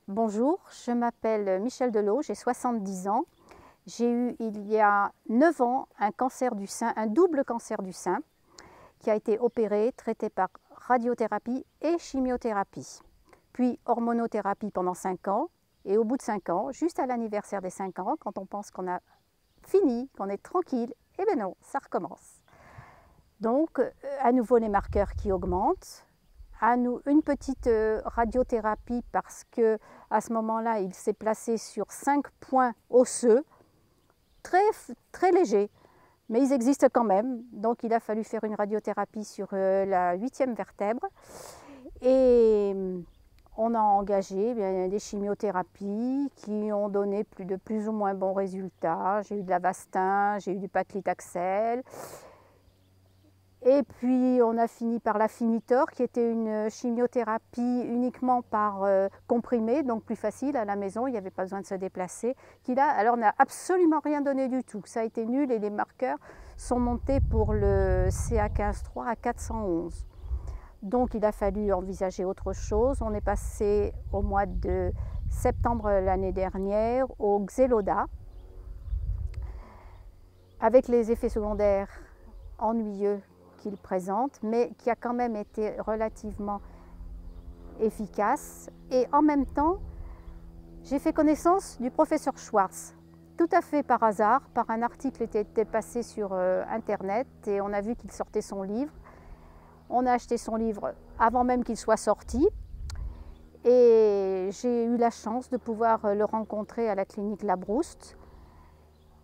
Bonjour, je m'appelle Michèle Delot, j'ai 70 ans. J'ai eu il y a 9 ans un cancer du sein, un double cancer du sein qui a été opéré, traité par radiothérapie et chimiothérapie. Puis hormonothérapie pendant 5 ans et au bout de 5 ans, juste à l'anniversaire des 5 ans, quand on pense qu'on a fini, qu'on est tranquille, eh bien non, ça recommence. Donc à nouveau les marqueurs qui augmentent. À nous une petite radiothérapie parce que à ce moment-là, il s'est placé sur 5 points osseux, très légers, mais ils existent quand même. Donc il a fallu faire une radiothérapie sur la 8e vertèbre et on a engagé des chimiothérapies qui ont donné de plus ou moins bons résultats. J'ai eu de l'Avastin, j'ai eu du paclitaxel. Et puis on a fini par l'Afinitor, qui était une chimiothérapie uniquement par comprimé, donc plus facile à la maison, il n'y avait pas besoin de se déplacer. Qui là, alors n'a absolument rien donné du tout, ça a été nul et les marqueurs sont montés pour le CA15-3 à 411. Donc il a fallu envisager autre chose. On est passé au mois de septembre l'année dernière au Xeloda, avec les effets secondaires ennuyeux qu'il présente, mais qui a quand même été relativement efficace. Et en même temps, j'ai fait connaissance du professeur Schwartz, tout à fait par hasard, par un article qui était passé sur Internet, et on a vu qu'il sortait son livre. On a acheté son livre avant même qu'il soit sorti, et j'ai eu la chance de pouvoir le rencontrer à la clinique Labrouste.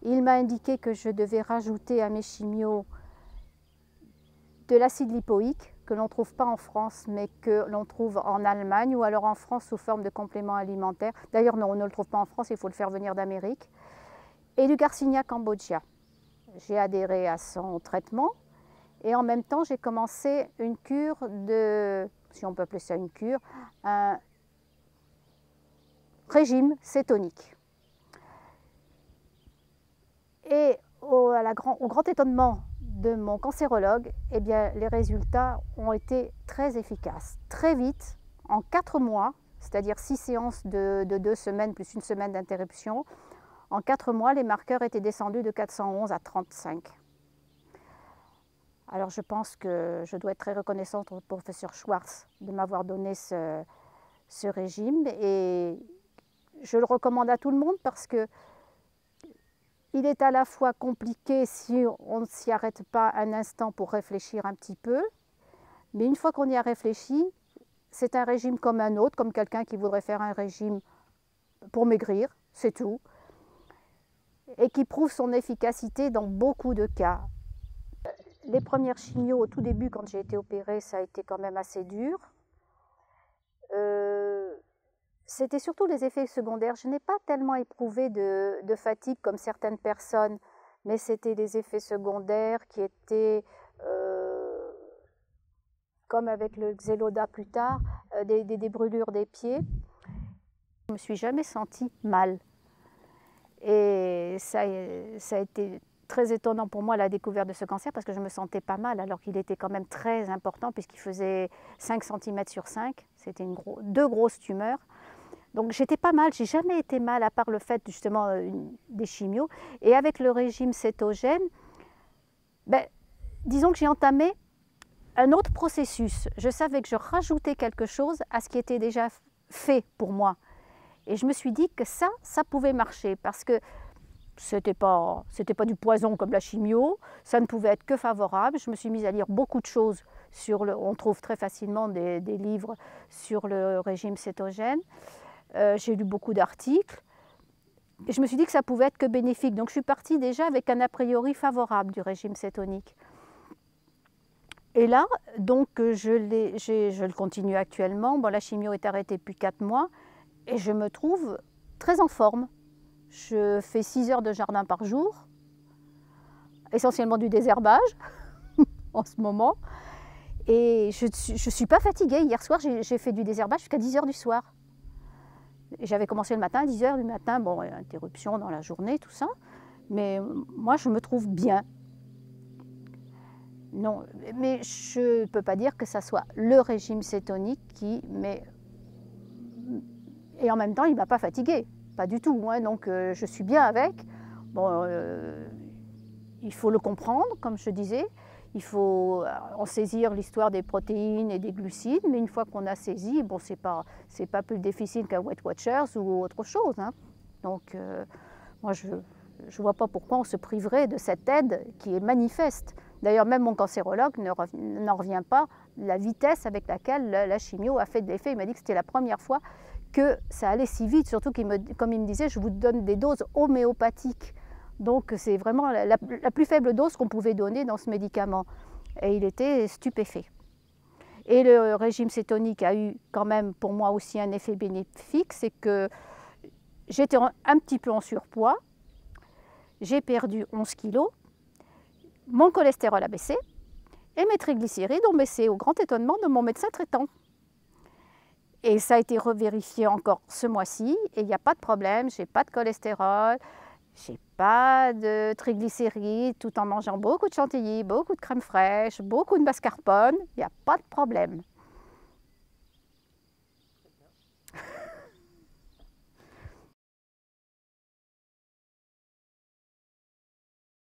Il m'a indiqué que je devais rajouter à mes chimios de l'acide lipoïque que l'on ne trouve pas en France mais que l'on trouve en Allemagne ou alors en France sous forme de complément alimentaire. D'ailleurs non, on ne le trouve pas en France, il faut le faire venir d'Amérique. Et du Garcinia cambogia. J'ai adhéré à son traitement et en même temps j'ai commencé une cure de, si on peut appeler ça une cure, un régime cétonique. Et au grand étonnement de mon cancérologue, eh bien, les résultats ont été très efficaces. Très vite, en 4 mois, c'est-à-dire 6 séances de 2 semaines plus une semaine d'interruption, en 4 mois, les marqueurs étaient descendus de 411 à 35. Alors je pense que je dois être très reconnaissante au professeur Schwartz de m'avoir donné ce régime et je le recommande à tout le monde parce que il est à la fois compliqué si on ne s'y arrête pas un instant pour réfléchir un petit peu, mais une fois qu'on y a réfléchi, c'est un régime comme un autre, comme quelqu'un qui voudrait faire un régime pour maigrir, c'est tout, et qui prouve son efficacité dans beaucoup de cas. Les premières chimios au tout début, quand j'ai été opérée, ça a été quand même assez dur. C'était surtout les effets secondaires. Je n'ai pas tellement éprouvé de fatigue comme certaines personnes, mais c'était des effets secondaires qui étaient, comme avec le Xeloda plus tard, des brûlures des pieds. Je ne me suis jamais sentie mal. Et ça a été très étonnant pour moi la découverte de ce cancer parce que je me sentais pas mal alors qu'il était quand même très important puisqu'il faisait 5 cm sur 5. C'était deux grosses tumeurs. Donc j'étais pas mal, j'ai jamais été mal à part le fait justement des chimios. Et avec le régime cétogène, disons que j'ai entamé un autre processus. Je savais que je rajoutais quelque chose à ce qui était déjà fait pour moi. Et je me suis dit que ça pouvait marcher parce que c'était pas du poison comme la chimio, ça ne pouvait être que favorable. Je me suis mise à lire beaucoup de choses on trouve très facilement des livres sur le régime cétogène. J'ai lu beaucoup d'articles et je me suis dit que ça pouvait être que bénéfique. Donc je suis partie déjà avec un a priori favorable du régime cétonique. Et là, donc je le continue actuellement. Bon, la chimio est arrêtée depuis 4 mois et je me trouve très en forme. Je fais 6 heures de jardin par jour, essentiellement du désherbage en ce moment. Et je ne suis pas fatiguée. Hier soir, j'ai fait du désherbage jusqu'à 10 heures du soir. J'avais commencé le matin, à 10 heures du matin, bon, interruption dans la journée, tout ça. Mais moi, je me trouve bien. Non, mais je ne peux pas dire que ça soit le régime cétonique qui m'est Et en même temps, il ne m'a pas fatiguée, pas du tout, hein, donc je suis bien avec. Bon, il faut le comprendre, comme je disais. Il faut en saisir l'histoire des protéines et des glucides, mais une fois qu'on a saisi, bon, c'est pas plus difficile qu'un Weight Watchers ou autre chose, hein. Donc, moi, je ne vois pas pourquoi on se priverait de cette aide qui est manifeste. D'ailleurs, même mon cancérologue n'en revient pas la vitesse avec laquelle la chimio a fait de l'effet. Il m'a dit que c'était la première fois que ça allait si vite, surtout comme il me disait, je vous donne des doses homéopathiques. Donc c'est vraiment la plus faible dose qu'on pouvait donner dans ce médicament. Et il était stupéfait. Et le régime cétonique a eu quand même pour moi aussi un effet bénéfique, c'est que j'étais un petit peu en surpoids, j'ai perdu 11 kilos, mon cholestérol a baissé et mes triglycérides ont baissé au grand étonnement de mon médecin traitant. Et ça a été revérifié encore ce mois-ci et il n'y a pas de problème, je n'ai pas de cholestérol, je n'ai pas de triglycérides, tout en mangeant beaucoup de chantilly, beaucoup de crème fraîche, beaucoup de mascarpone, il n'y a pas de problème.